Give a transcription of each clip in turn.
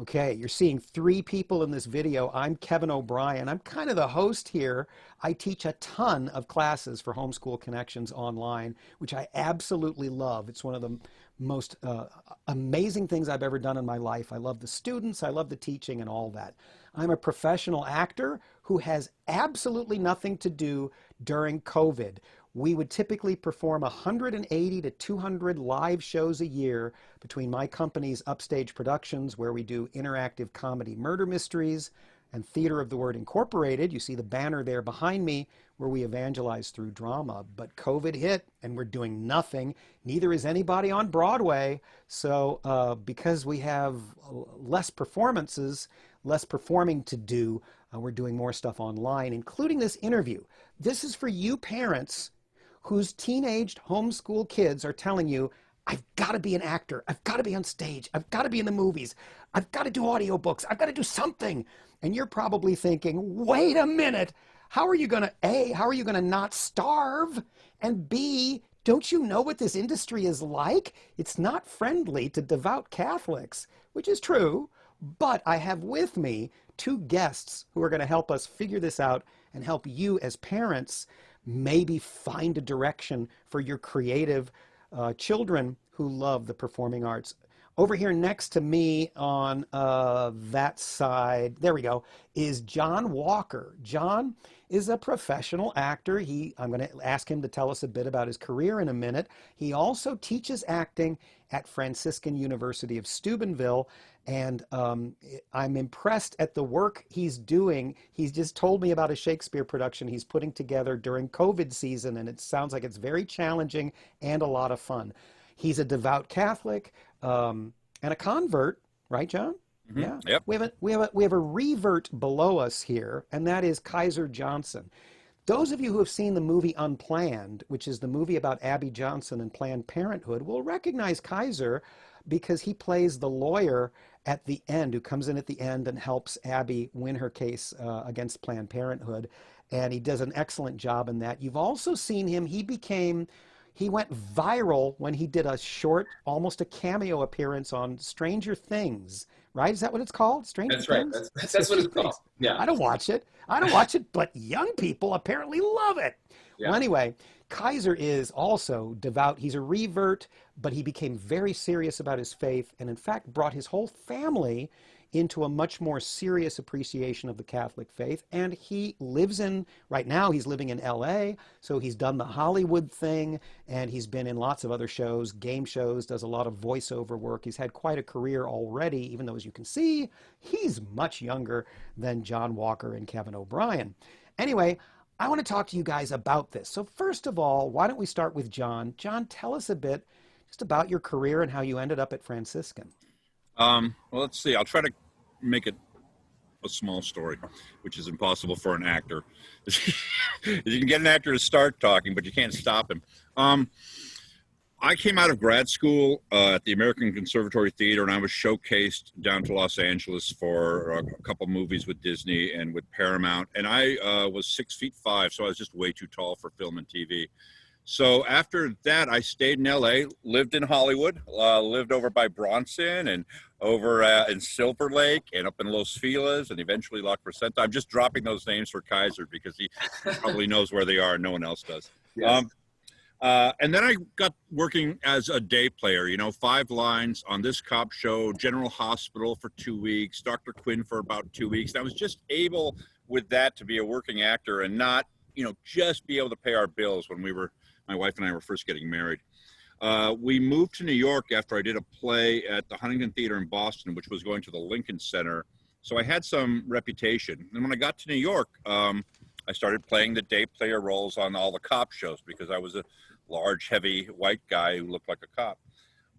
Okay, you're seeing three people in this video. I'm Kevin O'Brien. I'm kind of the host here. I teach a ton of classes for Homeschool Connections online, which I absolutely love. It's one of the most amazing things I've ever done in my life. I love the students, I love the teaching and all that. I'm a professional actor who has absolutely nothing to do during COVID. We would typically perform 180 to 200 live shows a year between my company's Upstage Productions, where we do interactive comedy murder mysteries, and Theater of the Word Incorporated. You see the banner there behind me, where we evangelize through drama. But COVID hit and we're doing nothing. Neither is anybody on Broadway. So because we have less performances, less performing to do, we're doing more stuff online, including this interview. This is for you parents whose teenaged homeschool kids are telling you, I've got to be an actor. I've got to be on stage. I've got to be in the movies. I've got to do audiobooks. I've got to do something. And you're probably thinking, wait a minute. How are you going to, A, how are you going to not starve? And B, don't you know what this industry is like? It's not friendly to devout Catholics, which is true. But I have with me two guests who are going to help us figure this out and help you as parents maybe find a direction for your creative children who love the performing arts. Over here next to me on that side, there we go, is John Walker. John is a professional actor. I'm going to ask him to tell us a bit about his career in a minute. He also teaches acting at Franciscan University of Steubenville, and I'm impressed at the work he's doing. He's just told me about a Shakespeare production he's putting together during COVID season, and it sounds like it's very challenging and a lot of fun. He's a devout Catholic and a convert, right, John? Mm-hmm. Yeah. Yep. We have a revert below us here, and that is Kaiser Johnson. Those of you who have seen the movie Unplanned, which is the movie about Abby Johnson and Planned Parenthood, will recognize Kaiser because he plays the lawyer at the end, who comes in at the end and helps Abby win her case against Planned Parenthood. And he does an excellent job in that. You've also seen him. He went viral when he did a short, almost a cameo appearance on Stranger Things, right? Is that what it's called? Stranger That's right. Things? That's what it's called. Yeah. I don't watch it. I don't watch it, but young people apparently love it. Yeah. Well, anyway, Kaiser is also devout. He's a revert, but he became very serious about his faith and, in fact, brought his whole family into a much more serious appreciation of the Catholic faith. And right now he's living in LA, so he's done the Hollywood thing, and he's been in lots of other shows, game shows, does a lot of voiceover work. He's had quite a career already, even though, as you can see, he's much younger than John Walker and Kevin O'Brien. Anyway, I want to talk to you guys about this. So first of all, why don't we start with John? John, tell us a bit just about your career and how you ended up at Franciscan. Well, let's see. I'll try to make it a small story, which is impossible for an actor. You can get an actor to start talking, but you can't stop him. I came out of grad school at the American Conservatory Theater, and I was showcased down to Los Angeles for a couple movies with Disney and with Paramount. And I was 6'5", so I was just way too tall for film and TV. So after that, I stayed in LA, lived in Hollywood, lived over by Bronson and over in Silver Lake and up in Los Feliz and eventually La Crescenta. I'm just dropping those names for Kaiser because he probably knows where they are and no one else does. Yes. And then I got working as a day player, 5 lines on This Cop Show, General Hospital for 2 weeks, Dr. Quinn for about 2 weeks. And I was just able with that to be a working actor and not, just be able to pay our bills when my wife and I were first getting married. We moved to New York after I did a play at the Huntington Theater in Boston, which was going to the Lincoln Center. So I had some reputation. And when I got to New York, I started playing the day player roles on all the cop shows because I was a large, heavy white guy who looked like a cop.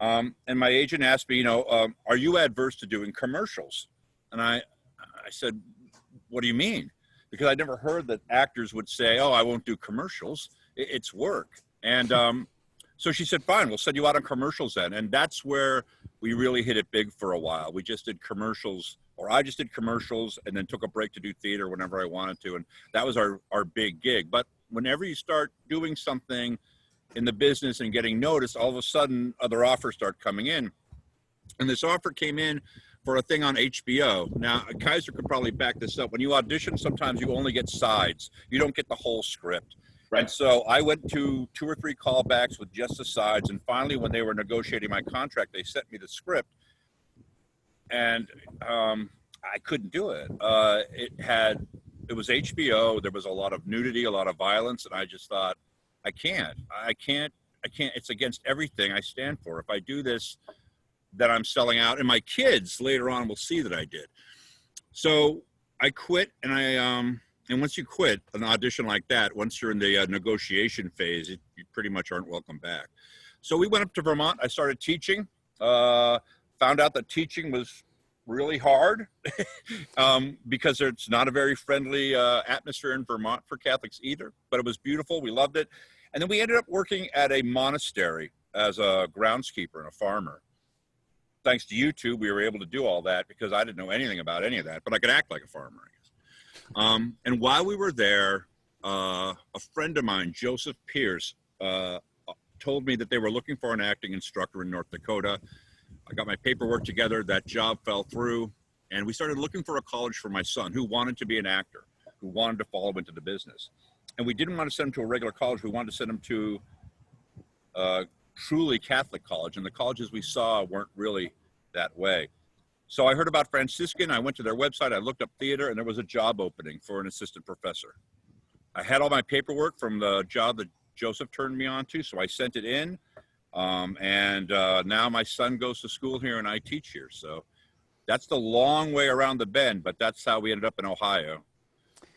And my agent asked me, are you adverse to doing commercials? And I said, what do you mean? Because I never heard that actors would say, oh, I won't do commercials. It's work. And so she said, fine, we'll send you out on commercials then. And that's where we really hit it big for a while. We just did commercials, or I just did commercials and then took a break to do theater whenever I wanted to. And that was our big gig. But whenever you start doing something in the business and getting noticed, all of a sudden other offers start coming in. And this offer came in for a thing on HBO. Now, Kaiser could probably back this up. When you audition, sometimes you only get sides. You don't get the whole script. Right. And so I went to 2 or 3 callbacks with just the sides. And finally, when they were negotiating my contract, they sent me the script. And I couldn't do it. It was HBO. There was a lot of nudity, a lot of violence. And I just thought, I can't. It's against everything I stand for. If I do this, then I'm selling out. And my kids later on will see that I did. So I quit, and and once you quit an audition like that, once you're in the negotiation phase, you pretty much aren't welcome back. So we went up to Vermont. I started teaching, found out that teaching was really hard because it's not a very friendly atmosphere in Vermont for Catholics either, but it was beautiful. We loved it. And then we ended up working at a monastery as a groundskeeper and a farmer. Thanks to YouTube, we were able to do all that because I didn't know anything about any of that, but I could act like a farmer, I guess. And while we were there, a friend of mine, Joseph Pierce, told me that they were looking for an acting instructor in North Dakota. I got my paperwork together. That job fell through, and we started looking for a college for my son who wanted to be an actor, who wanted to follow into the business. And we didn't want to send him to a regular college. We wanted to send him to truly Catholic college, and the colleges we saw weren't really that way. So I heard about Franciscan. I went to their website. I looked up theater, and there was a job opening for an assistant professor. I had all my paperwork from the job that Joseph turned me on to, so I sent it in. Now my son goes to school here, and I teach here. So that's the long way around the bend, but that's how we ended up in Ohio.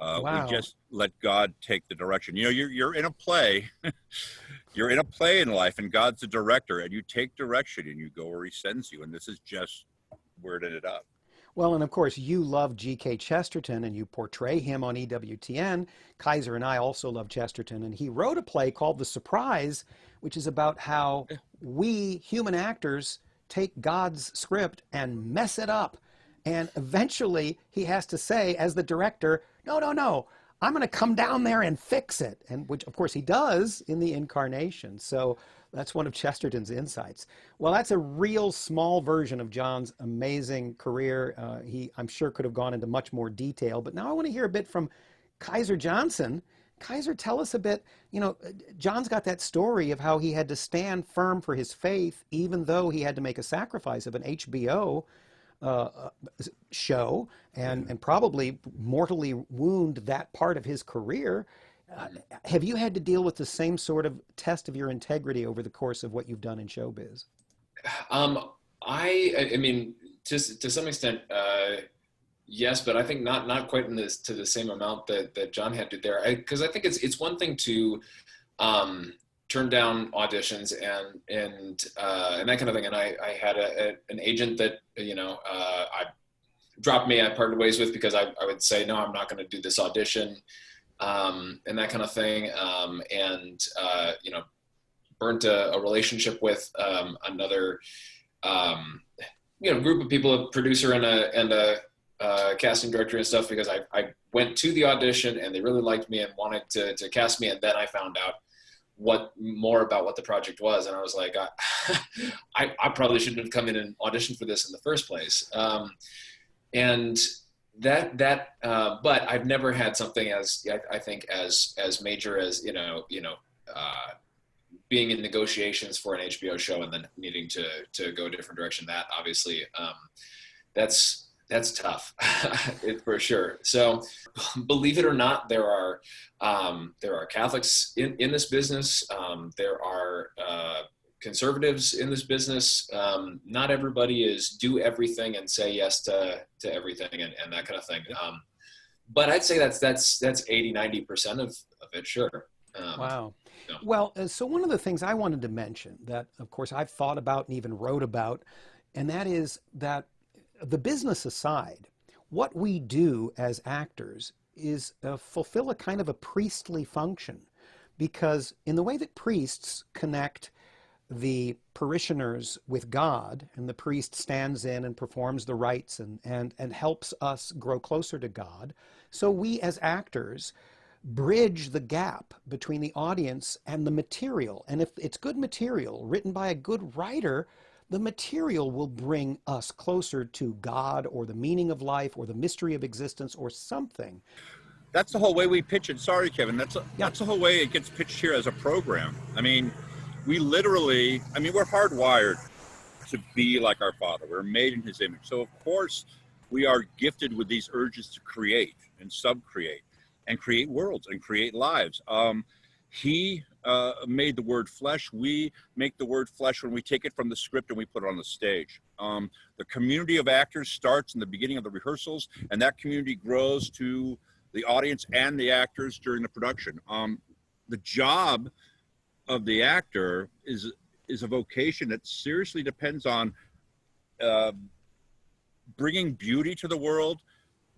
Wow. We just let God take the direction. You know, you're in a play. You're in a play in life, and God's the director, and you take direction and you go where he sends you. And this is just where it ended up. Well, and of course, you love G.K. Chesterton, and you portray him on EWTN. Kaiser and I also love Chesterton, and he wrote a play called The Surprise, which is about how we human actors take God's script and mess it up. And eventually, he has to say, as the director, no, I'm going to come down there and fix it. And which, of course, he does in the incarnation. So that's one of Chesterton's insights. Well, that's a real small version of John's amazing career. He, I'm sure, could have gone into much more detail. But now I want to hear a bit from Kaiser Johnson. Kaiser, tell us a bit. You know, John's got that story of how he had to stand firm for his faith, even though he had to make a sacrifice of an HBO show and probably mortally wound that part of his career. Have you had to deal with the same sort of test of your integrity over the course of what you've done in showbiz? I mean, to some extent, yes, but I think not quite in this to the same amount that John had to there. Because I think it's one thing to turn down auditions and that kind of thing. And I had an agent that I dropped me. I parted ways with because I would say no, I'm not going to do this audition, and that kind of thing. Burnt a relationship with another group of people, a producer and a casting director and stuff, because I went to the audition and they really liked me and wanted to cast me, and then I found out more about what the project was, and I was like, I probably shouldn't have come in and auditioned for this in the first place. But I've never had something as I think as major as being in negotiations for an HBO show and then needing to go a different direction. That obviously that's tough for sure. So believe it or not, there are Catholics in this business. There are conservatives in this business. Not everybody is do everything and say yes to everything and that kind of thing. But I'd say that's 80-90% of it. Sure. Wow. Well, so one of the things I wanted to mention that, of course, I've thought about and even wrote about, and that is that the business aside, what we do as actors is fulfill a kind of a priestly function, because in the way that priests connect the parishioners with God, and the priest stands in and performs the rites and helps us grow closer to God, so we as actors bridge the gap between the audience and the material. And if it's good material written by a good writer, the material will bring us closer to God or the meaning of life or the mystery of existence or something. That's the whole way we pitch it. Sorry, Kevin. Yeah. That's the whole way it gets pitched here as a program. I mean, we literally, I mean, we're hardwired to be like our Father. We're made in His image. So, of course, we are gifted with these urges to create and sub-create and create worlds and create lives. He made the word flesh. We make the word flesh when we take it from the script and we put it on the stage. The community of actors starts in the beginning of the rehearsals, and that community grows to the audience and the actors during the production. The job of the actor is a vocation that seriously depends on bringing beauty to the world,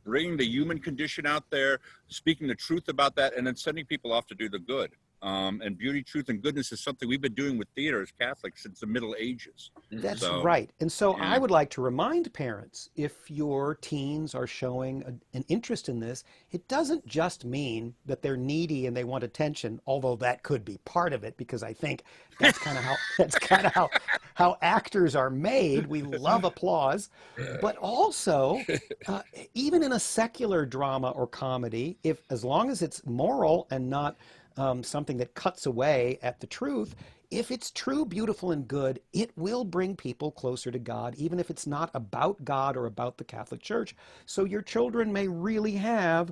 bringing the human condition out there, speaking the truth about that, and then sending people off to do the good. And beauty, truth, and goodness is something we've been doing with theater as Catholics since the Middle Ages. That's right. And so yeah. I would like to remind parents, if your teens are showing an interest in this, it doesn't just mean that they're needy and they want attention, although that could be part of it, because I think that's kind of how actors are made. We love applause. But also, even in a secular drama or comedy, as long as it's moral and not something that cuts away at the truth, if it's true, beautiful, and good, it will bring people closer to God, even if it's not about God or about the Catholic Church. So your children may really have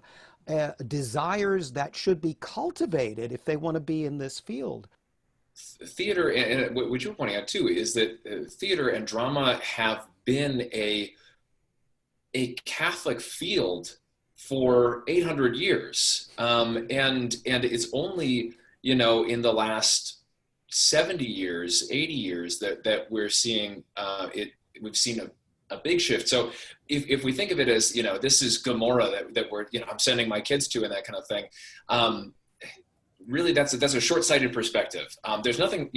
desires that should be cultivated if they want to be in this field. Theater, and what you're pointing out too, is that theater and drama have been a Catholic field for 800 years. And it's only, in the last 70 years, 80 years that we're seeing we've seen a big shift. So if we think of it as, this is Gomorrah that we're, I'm sending my kids to and that kind of thing, really that's a short-sighted perspective. There's nothing,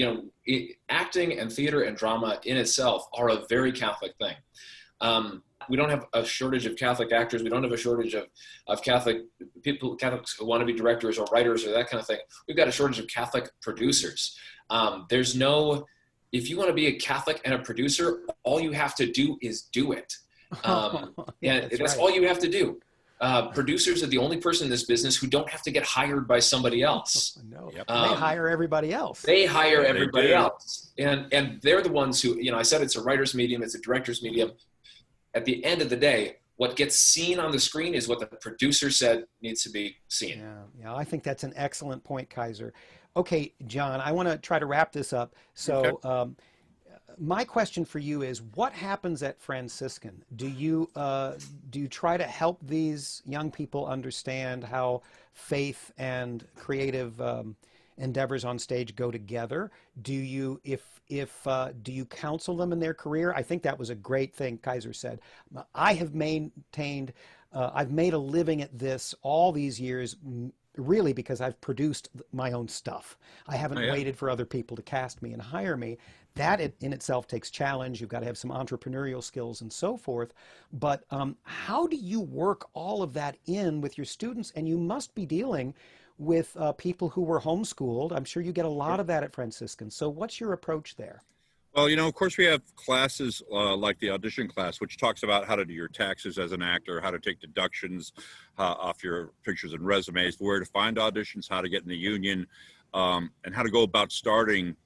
acting and theater and drama in itself are a very Catholic thing. We don't have a shortage of Catholic actors. We don't have a shortage of Catholics who want to be directors or writers or that kind of thing. We've got a shortage of Catholic producers. If you want to be a Catholic and a producer, all you have to do is do it. And that's right. All you have to do. Producers are the only person in this business who don't have to get hired by somebody else. No, yep. They hire everybody else. They hire everybody else. And they're the ones who, I said it's a writer's medium, it's a director's medium. At the end of the day, what gets seen on the screen is what the producer said needs to be seen. Yeah, I think that's an excellent point, Kaiser. Okay, John, I want to try to wrap this up. So my question for you is, what happens at Franciscan? Do you try to help these young people understand how faith and creative endeavors on stage go together? Do you do you counsel them in their career? I think that was a great thing Kaiser said. I have maintained, I've made a living at this all these years, really because I've produced my own stuff. I haven't waited for other people to cast me and hire me. That in itself takes challenge. You've got to have some entrepreneurial skills and so forth. But how do you work all of that in with your students? And you must be dealing with people who were homeschooled. I'm sure you get a lot of that at Franciscan. So what's your approach there? Well, of course we have classes like the audition class, which talks about how to do your taxes as an actor, how to take deductions off your pictures and resumes, where to find auditions, how to get in the union, and how to go about starting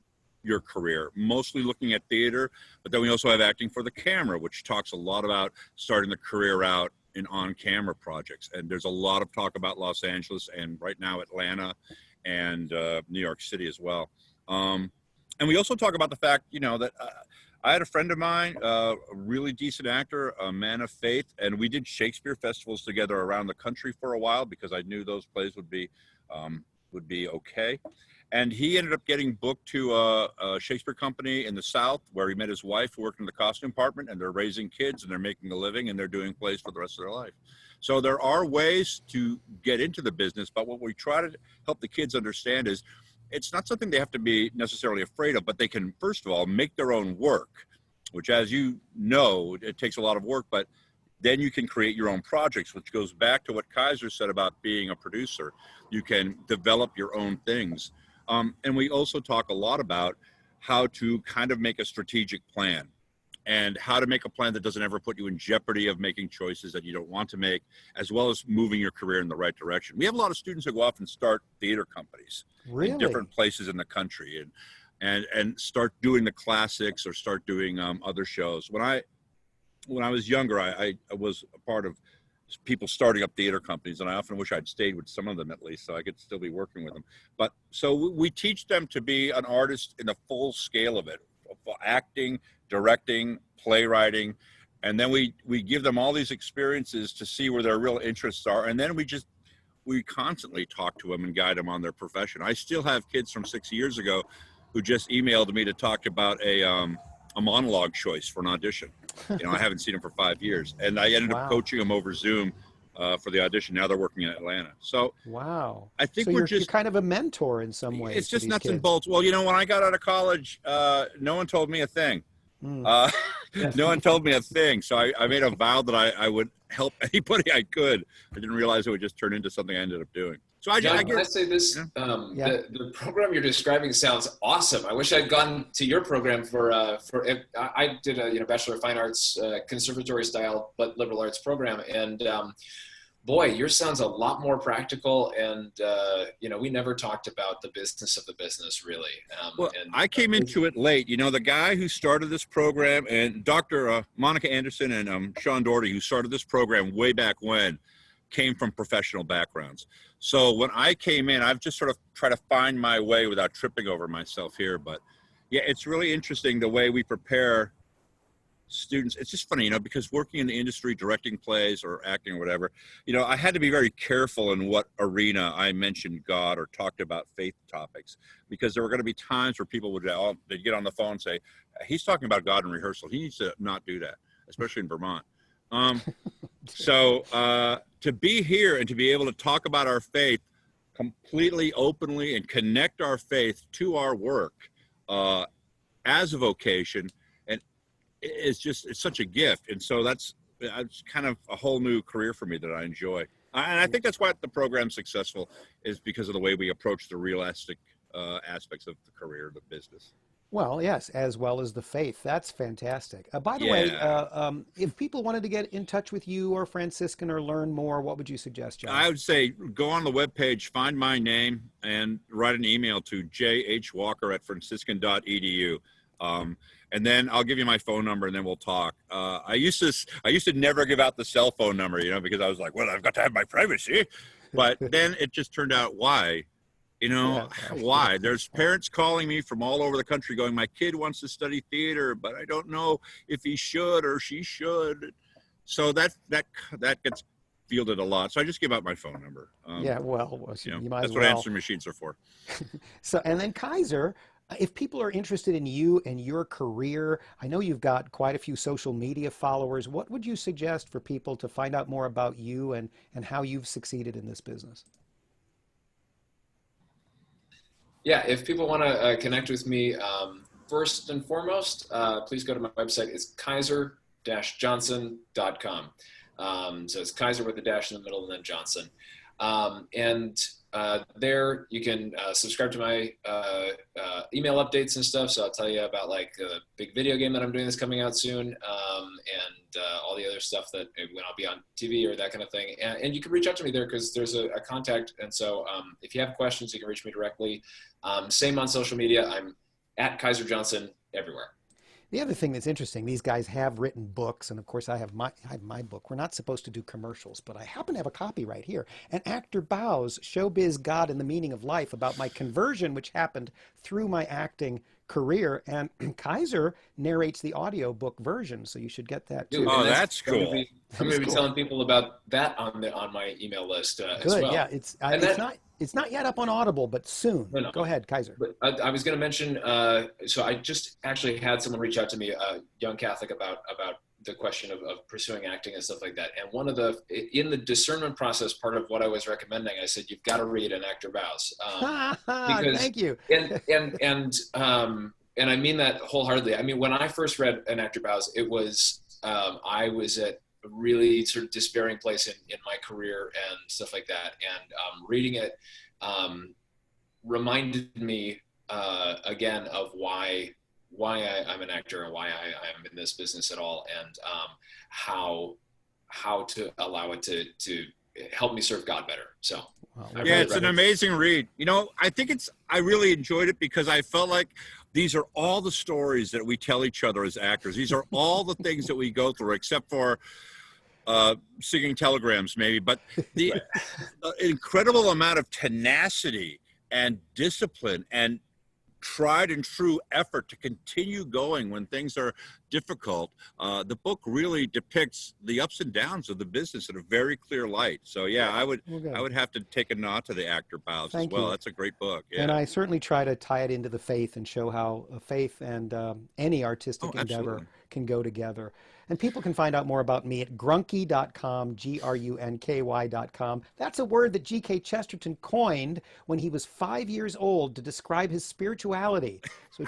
your career, mostly looking at theater. But then we also have acting for the camera, which talks a lot about starting the career out in on-camera projects. And there's a lot of talk about Los Angeles and right now Atlanta and New York City as well. And we also talk about the fact, that I had a friend of mine, a really decent actor, a man of faith, and we did Shakespeare festivals together around the country for a while because I knew those plays would be okay. And he ended up getting booked to a Shakespeare company in the South where he met his wife who worked in the costume department, and they're raising kids and they're making a living and they're doing plays for the rest of their life. So there are ways to get into the business, but what we try to help the kids understand is it's not something they have to be necessarily afraid of, but they can, first of all, make their own work, which, as you know, it takes a lot of work, but then you can create your own projects, which goes back to what Kaiser said about being a producer. You can develop your own things. And we also talk a lot about how to kind of make a strategic plan and how to make a plan that doesn't ever put you in jeopardy of making choices that you don't want to make, as well as moving your career in the right direction. We have a lot of students who go off and start theater companies in different places in the country and start doing the classics or start doing other shows. When I was younger, I was a part of people starting up theater companies, and I often wish I'd stayed with some of them at least so I could still be working with them. But so we teach them to be an artist in the full scale of it, acting, directing, playwriting, and then we give them all these experiences to see where their real interests are, and then we constantly talk to them and guide them on their profession. I still have kids from 6 years ago who just emailed me to talk about a monologue choice for an audition. I haven't seen them for 5 years, and I ended up coaching them over Zoom for the audition. Now they're working in Atlanta. So wow, I think so you're you're kind of a mentor in some ways. It's just nuts kids. and bolts. Well, when I got out of college, no one told me a thing. No one told me a thing. So I made a vow that I would help anybody I could. I didn't realize it would just turn into something I ended up doing. So John, can I say this? The program you're describing sounds awesome. I wish I'd gone to your program I did a Bachelor of Fine Arts conservatory style but liberal arts program, and boy, yours sounds a lot more practical. And we never talked about the business of the business really. I came into it late. The guy who started this program, and Dr. Monica Anderson and Sean Doherty, who started this program way back when, came from professional backgrounds. So when I came in, I've just sort of tried to find my way without tripping over myself here. But yeah, it's really interesting the way we prepare students. It's just funny, because working in the industry, directing plays or acting or whatever, I had to be very careful in what arena I mentioned God or talked about faith topics, because there were going to be times where people they'd get on the phone and say, he's talking about God in rehearsal. He needs to not do that, especially in Vermont. So to be here and to be able to talk about our faith completely openly and connect our faith to our work as a vocation, and it's such a gift. And so that's kind of a whole new career for me that I enjoy. And I think that's why the program's successful, is because of the way we approach the realistic aspects of the career, the business. Well, yes, as well as the faith. That's fantastic. By the way, if people wanted to get in touch with you or Franciscan or learn more, what would you suggest, John? I would say go on the webpage, find my name, and write an email to jhwalker@franciscan.edu. And then I'll give you my phone number, and then we'll talk. I used to never give out the cell phone number, because I was like, well, I've got to have my privacy. But then it just turned out why. Why? There's parents calling me from all over the country going, my kid wants to study theater, but I don't know if he should or she should. So that gets fielded a lot. So I just give out my phone number. You might that's as what well. answering machines are for. So, and then Kaiser, if people are interested in you and your career, I know you've got quite a few social media followers. What would you suggest for people to find out more about you and how you've succeeded in this business? Yeah, if people want to connect with me, first and foremost, please go to my website. It's kaiser-johnson.com. So it's Kaiser with a dash in the middle and then Johnson. And there you can subscribe to my email updates and stuff. So I'll tell you about like a big video game that I'm doing that's coming out soon, and all the other stuff that when I'll be on TV or that kind of thing. And you can reach out to me there because there's a contact. And so if you have questions, you can reach me directly. Same on social media. I'm at Kaiser Johnson everywhere. The other thing that's interesting, these guys have written books, and of course I have my book. We're not supposed to do commercials, but I happen to have a copy right here. An Actor Bows, Showbiz, God, and the Meaning of Life, about my conversion, which happened through my acting career. And Kaiser narrates the audiobook version, so you should get that too. Oh, that's cool. I'm going to be telling people about that on my email list as Good, well. yeah. It's not yet up on Audible, but soon. No. Go ahead, Kaiser. But I was going to mention, so I just actually had someone reach out to me, a young Catholic, about the question of pursuing acting and stuff like that. And one of in the discernment process, part of what I was recommending, I said, you've got to read An Actor Bows. Thank you. And I mean that wholeheartedly. I mean, when I first read An Actor Bows, it was, I was at a really sort of despairing place in my career and stuff like that. And reading it reminded me again of why I'm an actor and why I'm in this business at all, and how to allow it to help me serve God better. So yeah, it's an amazing read. You know, I really enjoyed it because I felt like these are all the stories that we tell each other as actors. These are all the things that we go through, except for singing telegrams maybe, but the incredible amount of tenacity and discipline and tried and true effort to continue going when things are difficult. The book really depicts the ups and downs of the business in a very clear light. So yeah, I would have to take a nod to the actor bows as well. That's a great book. Yeah. And I certainly try to tie it into the faith and show how faith and any artistic endeavor can go together. And people can find out more about me at grunky.com, grunky.com. That's a word that G.K. Chesterton coined when he was 5 years old to describe his spirituality.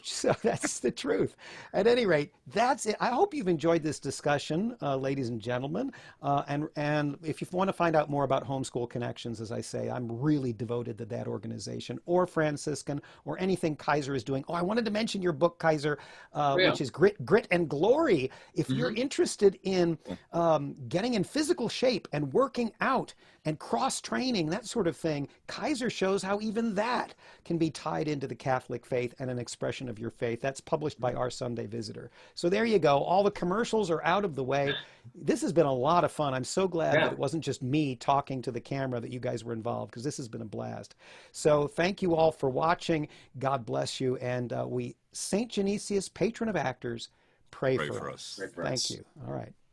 So that's the truth. At any rate, that's it. I hope you've enjoyed this discussion, ladies and gentlemen. And if you want to find out more about Homeschool Connections, as I say, I'm really devoted to that organization, or Franciscan, or anything Kaiser is doing. Oh, I wanted to mention your book, Kaiser, which is Grit and Glory. If you're interested in getting in physical shape and working out and cross-training, that sort of thing, Kaiser shows how even that can be tied into the Catholic faith and an expression of your faith. That's published by Our Sunday Visitor. So there you go. All the commercials are out of the way. This has been a lot of fun. I'm so glad that it wasn't just me talking to the camera, that you guys were involved, because this has been a blast. So thank you all for watching. God bless you. And St. Genesius, patron of actors, pray for us. Pray for Thank us. you. All right.